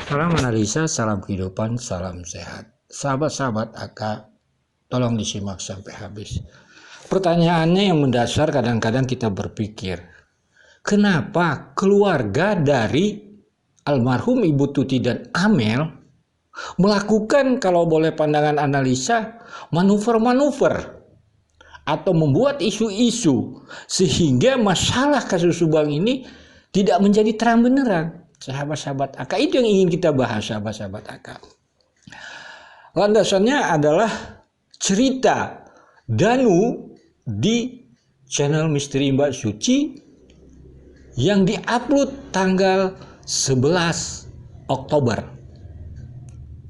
Salam analisa, salam kehidupan, salam sehat. Sahabat-sahabat AK, tolong disimak sampai habis. Pertanyaannya yang mendasar kadang-kadang kita berpikir, kenapa keluarga dari almarhum Ibu Tuti dan Amel melakukan, kalau boleh pandangan analisa, manuver-manuver atau membuat isu-isu sehingga masalah kasus Subang ini tidak menjadi terang benderang. Sahabat-sahabat AK, itu yang ingin kita bahas, sahabat-sahabat AK. Landasannya adalah cerita Danu di channel Misteri Mbak Suci yang diupload tanggal 11 Oktober.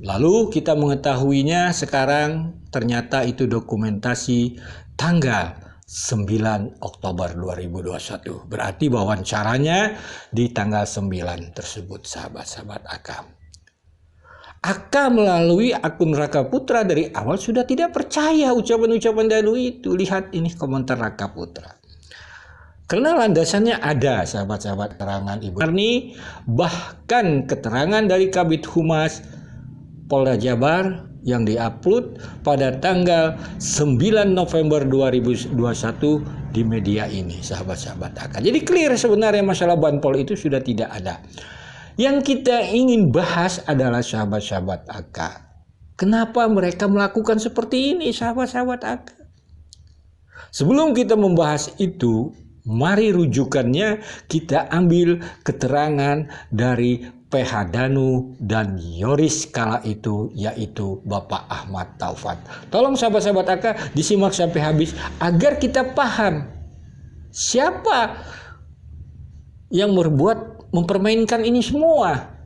Lalu kita mengetahuinya sekarang ternyata itu dokumentasi tanggal 9 Oktober 2021. Berarti wawancaranya di tanggal 9 tersebut, sahabat-sahabat AK. AK melalui akun Raka Putra dari awal sudah tidak percaya ucapan-ucapan Danu itu. Lihat ini komentar Raka Putra. Karena landasannya ada, sahabat-sahabat, keterangan Ibu Marni, bahkan keterangan dari Kabid Humas Polda Jabar yang diupload pada tanggal 9 November 2021 di media ini, sahabat-sahabat AK. Jadi clear sebenarnya masalah banpol itu sudah tidak ada. Yang kita ingin bahas adalah sahabat-sahabat AK. Kenapa mereka melakukan seperti ini, sahabat-sahabat AK? Sebelum kita membahas itu, mari rujukannya kita ambil keterangan dari PH Danu dan Yoris kala itu, yaitu Bapak Ahmad Taufan. Tolong sahabat-sahabat AK disimak sampai habis agar kita paham siapa yang mempermainkan ini semua.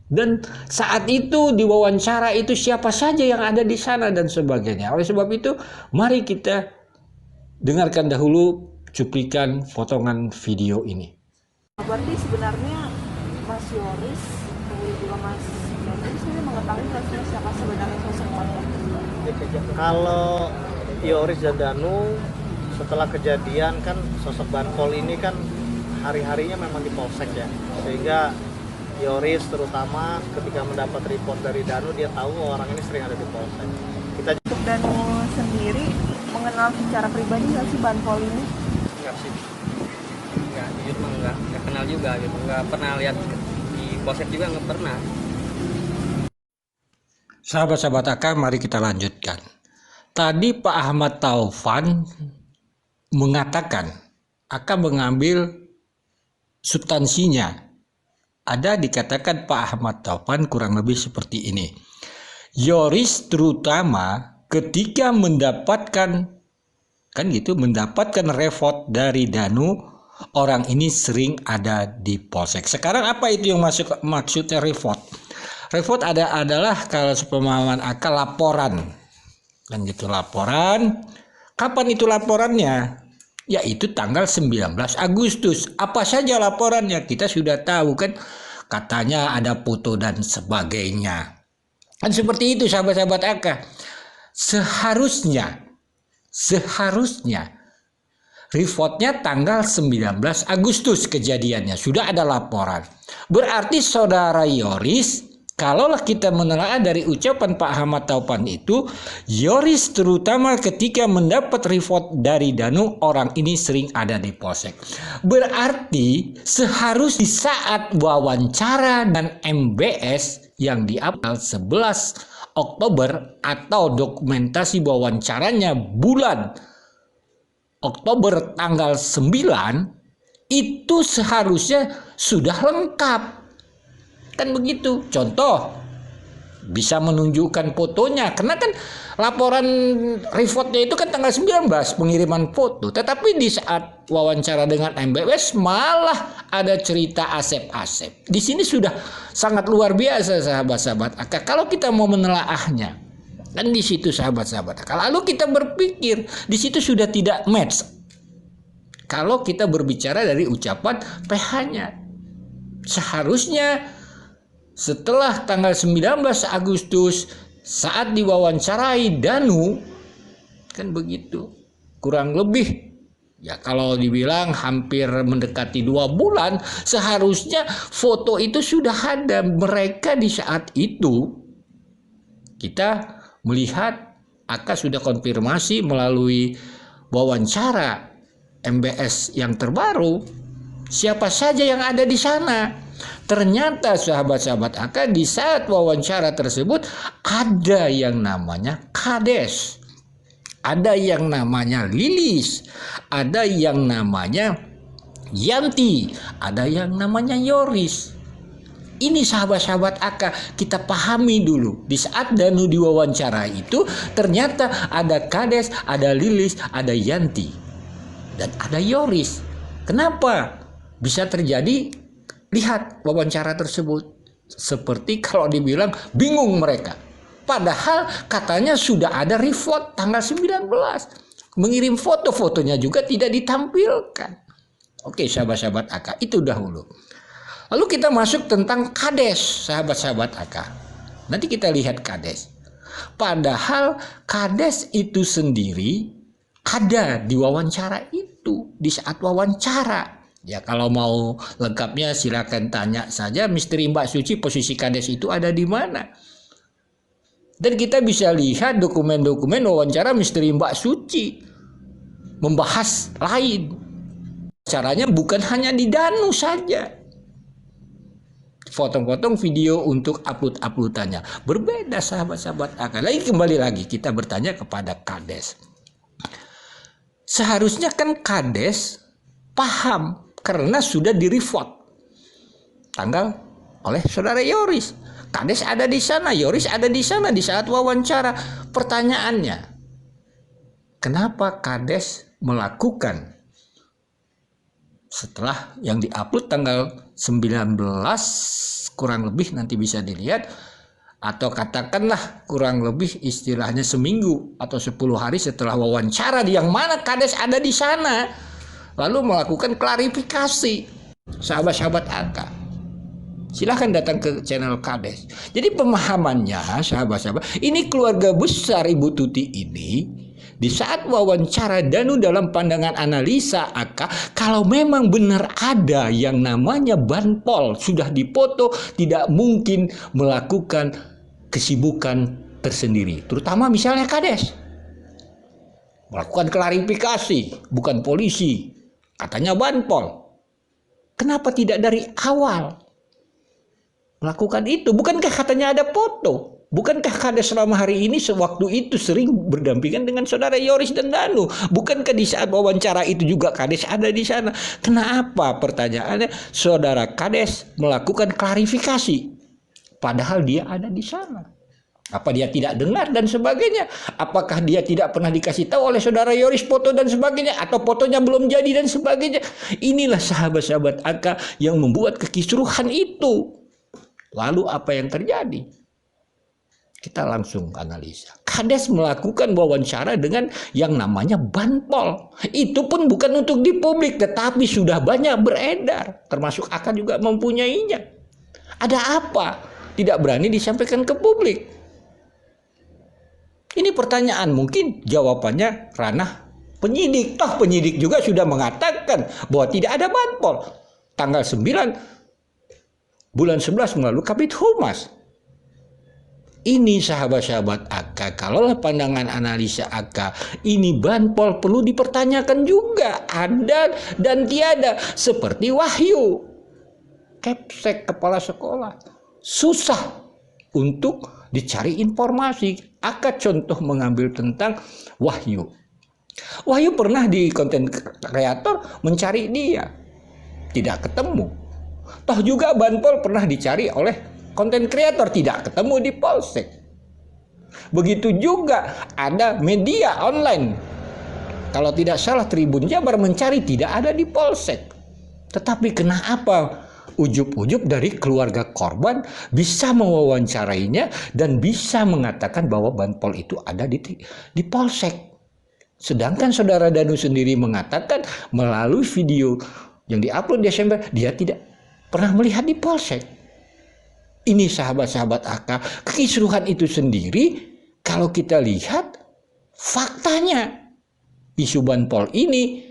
Dan saat itu di wawancara itu siapa saja yang ada di sana dan sebagainya. Oleh sebab itu, mari kita dengarkan dahulu cuplikan potongan video ini. Berarti sebenarnya Mas Yoris, kemudian juga Mas Danu ini mengetahui siapa sebenarnya sosok Banpol. Kalau Yoris dan Danu setelah kejadian kan sosok Banpol ini kan hari-harinya memang di polsek ya, sehingga Yoris terutama ketika mendapat report dari Danu dia tahu orang ini sering ada di polsek. Untuk Danu sendiri mengenal secara pribadi nggak sih Banpol ini? Enggak sih, enggak, jujur mah enggak kenal juga gitu, enggak pernah lihat di polsek juga, enggak pernah. Sahabat-sahabat AK, mari kita lanjutkan. Tadi Pak Ahmad Taufan mengatakan akan mengambil substansinya. Ada dikatakan Pak Ahmad Taufan kurang lebih seperti ini. Yoris terutama ketika mendapatkan report dari Danu, orang ini sering ada di polsek. Sekarang apa itu yang maksudnya report? Report adalah kalau sepemahaman AK laporan. Dan gitu laporan. Kapan itu laporannya? Yaitu tanggal 19 Agustus. Apa saja laporannya? Kita sudah tahu kan, katanya ada foto dan sebagainya. Dan seperti itu sahabat-sahabat AK. Seharusnya reportnya tanggal 19 Agustus kejadiannya. Sudah ada laporan. Berarti saudara Yoris, kalaulah kita menelaah dari ucapan Pak Ahmad Taufan itu, Yoris terutama ketika mendapat report dari Danu, orang ini sering ada di polsek. Berarti seharusnya di saat wawancara dan MBS yang diupload 11 Oktober atau dokumentasi wawancaranya bulan Oktober tanggal 9 itu seharusnya sudah lengkap. Kan begitu. Contoh, bisa menunjukkan fotonya. Karena kan laporan reportnya itu kan tanggal 19 pengiriman foto. Tetapi di saat wawancara dengan MBS malah ada cerita Asep-Asep. Di sini sudah sangat luar biasa sahabat-sahabat AK. Kalau kita mau menelaahnya, kan di situ sahabat-sahabat AK. Lalu kita berpikir di situ sudah tidak match. Kalau kita berbicara dari ucapan PH-nya, seharusnya setelah tanggal 19 Agustus saat diwawancarai Danu, kan begitu, kurang lebih Ya kalau dibilang hampir mendekati 2 bulan, seharusnya foto itu sudah ada. Mereka di saat itu, kita melihat Aka sudah konfirmasi melalui wawancara MBS yang terbaru, siapa saja yang ada di sana. Ternyata sahabat-sahabat Aka di saat wawancara tersebut ada yang namanya Kades. Ada yang namanya Lilis, ada yang namanya Yanti, ada yang namanya Yoris. Ini sahabat-sahabat Aka, kita pahami dulu. Di saat Danu diwawancara itu, ternyata ada Kades, ada Lilis, ada Yanti, dan ada Yoris. Kenapa bisa terjadi? Lihat wawancara tersebut. Seperti kalau dibilang bingung mereka. Padahal katanya sudah ada report tanggal 19. Mengirim foto-fotonya juga tidak ditampilkan. Oke, sahabat-sahabat Aka, itu dahulu. Lalu kita masuk tentang Kades, sahabat-sahabat Aka. Nanti kita lihat Kades. Padahal Kades itu sendiri ada di wawancara itu, di saat wawancara. Ya kalau mau lengkapnya silakan tanya saja Misteri Mbak Suci, posisi Kades itu ada di mana. Dan kita bisa lihat dokumen-dokumen wawancara Misteri Mbak Suci membahas lain. Caranya bukan hanya di Danu saja. Potong-potong video untuk upload-uploadannya. Berbeda sahabat-sahabat Aka. Kembali lagi kita bertanya kepada Kades. Seharusnya kan Kades paham karena sudah di-report tanggal oleh saudara Yoris. Kades ada di sana, Yoris ada di sana di saat wawancara. Pertanyaannya, kenapa Kades melakukan setelah yang diupload tanggal 19 kurang lebih nanti bisa dilihat, atau katakanlah kurang lebih istilahnya seminggu atau 10 hari setelah wawancara yang mana Kades ada di sana, lalu melakukan klarifikasi. Sahabat-sahabat Aka, silahkan datang ke channel Kades. Jadi pemahamannya sahabat-sahabat, ini keluarga besar Ibu Tuti ini di saat wawancara Danu dalam pandangan analisa Aka, kalau memang benar ada yang namanya Banpol sudah dipoto, tidak mungkin melakukan kesibukan tersendiri. Terutama misalnya Kades melakukan klarifikasi, bukan polisi, katanya Banpol. Kenapa tidak dari awal melakukan itu? Bukankah katanya ada foto? Bukankah Kades selama hari ini sewaktu itu sering berdampingan dengan saudara Yoris dan Danu? Bukankah di saat wawancara itu juga Kades ada di sana? Kenapa pertanyaannya saudara Kades melakukan klarifikasi padahal dia ada di sana? Apa dia tidak dengar dan sebagainya? Apakah dia tidak pernah dikasih tahu oleh saudara Yoris foto dan sebagainya? Atau fotonya belum jadi dan sebagainya? Inilah sahabat-sahabat Aka yang membuat kekisruhan itu. Lalu apa yang terjadi? Kita langsung analisa. Kades melakukan wawancara dengan yang namanya Banpol. Itu pun bukan untuk dipublik, tetapi sudah banyak beredar. Termasuk Aka juga mempunyainya. Ada apa? Tidak berani disampaikan ke publik. Ini pertanyaan, mungkin jawabannya ranah penyidik. Toh penyidik juga sudah mengatakan bahwa tidak ada Banpol. Tanggal 9 bulan 11 melalui Kabid Humas. Ini sahabat-sahabat Aka, kalau pandangan analisa Aka, ini Banpol perlu dipertanyakan juga. Ada dan tiada. Seperti Wahyu, Kepsek kepala sekolah. Susah untuk dicari informasi. Aka contoh mengambil tentang Wahyu. Wahyu pernah di konten kreator mencari dia. Tidak ketemu. Toh juga Banpol pernah dicari oleh konten kreator, tidak ketemu di Polsek. Begitu juga ada media online. Kalau tidak salah Tribun Jabar mencari tidak ada di Polsek. Tetapi kenapa ujub-ujub dari keluarga korban bisa mewawancarainya dan bisa mengatakan bahwa Banpol itu ada di Polsek. Sedangkan saudara Danu sendiri mengatakan melalui video yang diupload Desember dia tidak pernah melihat di Polsek. Ini sahabat-sahabat Aka, kekisruhan itu sendiri kalau kita lihat faktanya isu Banpol ini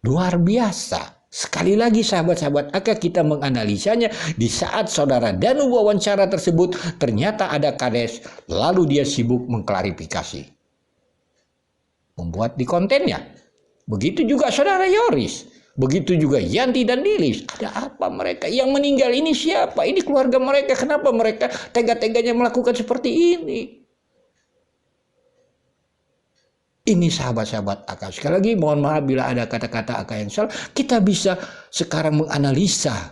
luar biasa. Sekali lagi sahabat-sahabat Aka, kita menganalisanya di saat saudara Danu wawancara tersebut ternyata ada kades, lalu dia sibuk mengklarifikasi, membuat di kontennya. Begitu juga saudara Yoris, begitu juga Yanti dan Lilis. Ada apa mereka? Yang meninggal ini siapa? Ini keluarga mereka. Kenapa mereka tega-teganya melakukan seperti ini? Ini sahabat-sahabat Aka. Sekali lagi mohon maaf bila ada kata-kata Aka yang salah. Kita bisa sekarang menganalisa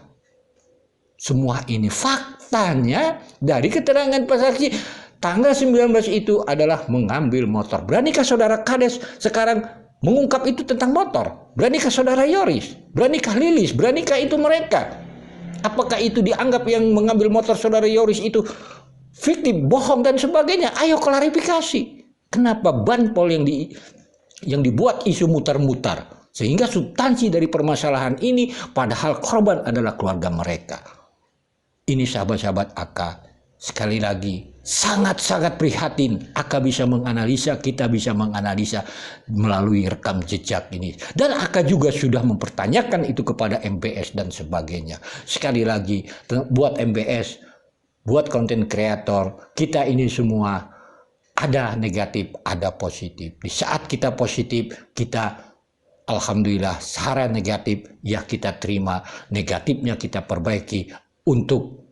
semua ini. Faktanya dari keterangan Pak Saksi, tanggal 19 itu adalah mengambil motor. Beranikah saudara Kades sekarang mengungkap itu tentang motor? Beranikah saudara Yoris? Beranikah Lilis? Beranikah itu mereka? Apakah itu dianggap yang mengambil motor saudara Yoris itu fiktif, bohong dan sebagainya? Ayo klarifikasi. Kenapa banpol yang dibuat isu mutar-mutar? Sehingga substansi dari permasalahan ini padahal korban adalah keluarga mereka. Ini sahabat-sahabat Aka, sekali lagi sangat-sangat prihatin. Aka bisa menganalisa, kita bisa menganalisa melalui rekam jejak ini. Dan Aka juga sudah mempertanyakan itu kepada MBS dan sebagainya. Sekali lagi, buat MBS, buat konten kreator, kita ini semua ada negatif, ada positif. Di saat kita positif, kita alhamdulillah secara negatif, ya kita terima. Negatifnya kita perbaiki untuk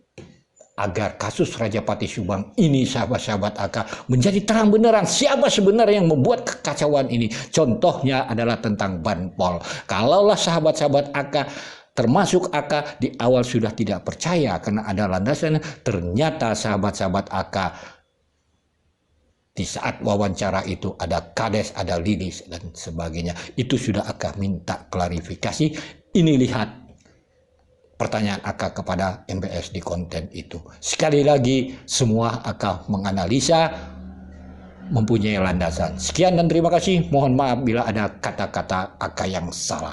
agar kasus Raja Patih Subang ini sahabat-sahabat Aka menjadi terang benerang siapa sebenarnya yang membuat kekacauan ini. Contohnya adalah tentang banpol. Kalaulah sahabat-sahabat Aka termasuk Aka di awal sudah tidak percaya karena ada landasan, ternyata sahabat-sahabat Aka di saat wawancara itu ada Kades, ada Lilis dan sebagainya. Itu sudah Aka minta klarifikasi. Ini lihat pertanyaan Aka kepada MBS di konten itu. Sekali lagi semua Aka menganalisa mempunyai landasan. Sekian dan terima kasih. Mohon maaf bila ada kata-kata Aka yang salah.